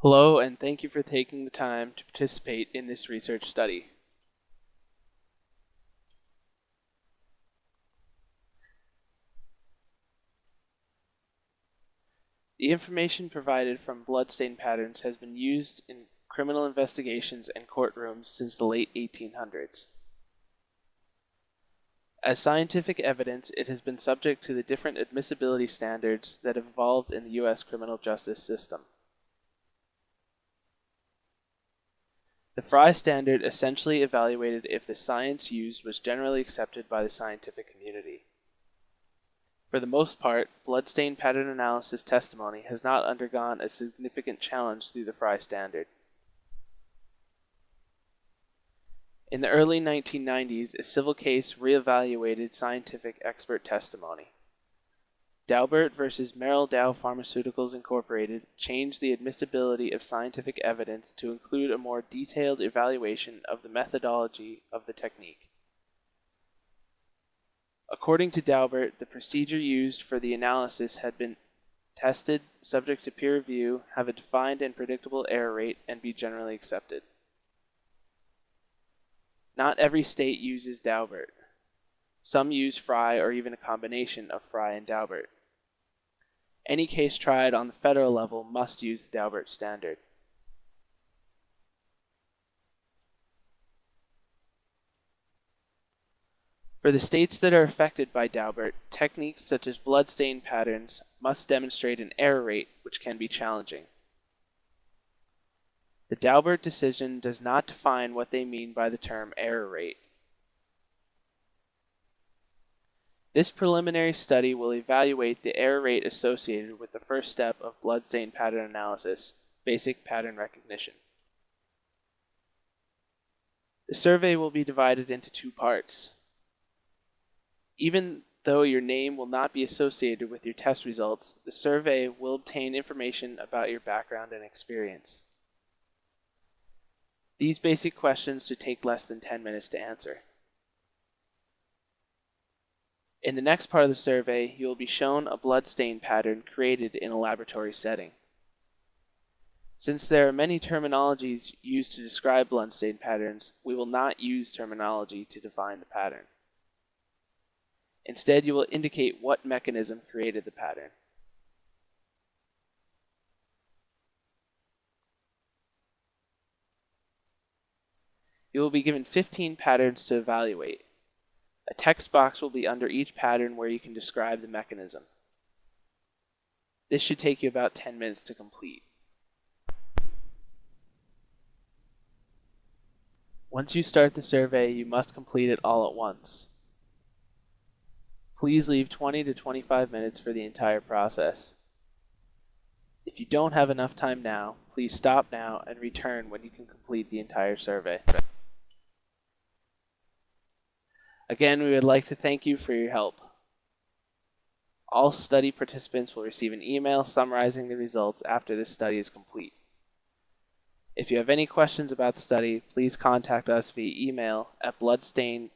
Hello, and thank you for taking the time to participate in this research study. The information provided from bloodstain patterns has been used in criminal investigations and courtrooms since the late 1800s. As scientific evidence, it has been subject to the different admissibility standards that have evolved in the U.S. criminal justice system. The Frye standard essentially evaluated if the science used was generally accepted by the scientific community. For the most part, bloodstain pattern analysis testimony has not undergone a significant challenge through the Frye standard. In the early 1990s, a civil case reevaluated scientific expert testimony. Daubert versus Merrill Dow Pharmaceuticals Incorporated changed the admissibility of scientific evidence to include a more detailed evaluation of the methodology of the technique. According to Daubert, the procedure used for the analysis had been tested, subject to peer review, have a defined and predictable error rate, and be generally accepted. Not every state uses Daubert. Some use Frye or even a combination of Frye and Daubert. Any case tried on the federal level must use the Daubert standard. For the states that are affected by Daubert, techniques such as bloodstain patterns must demonstrate an error rate which can be challenging. The Daubert decision does not define what they mean by the term error rate. This preliminary study will evaluate the error rate associated with the first step of bloodstain pattern analysis, basic pattern recognition. The survey will be divided into two parts. Even though your name will not be associated with your test results, the survey will obtain information about your background and experience. These basic questions should take less than 10 minutes to answer. In the next part of the survey, you will be shown a bloodstain pattern created in a laboratory setting. Since there are many terminologies used to describe bloodstain patterns, we will not use terminology to define the pattern. Instead, you will indicate what mechanism created the pattern. You will be given 15 patterns to evaluate. A text box will be under each pattern where you can describe the mechanism. This should take you about 10 minutes to complete. Once you start the survey, you must complete it all at once. Please leave 20 to 25 minutes for the entire process. If you don't have enough time now, please stop now and return when you can complete the entire survey. Again, we would like to thank you for your help. All study participants will receive an email summarizing the results after this study is complete. If you have any questions about the study, please contact us via email at bloodstain08@gmail.com.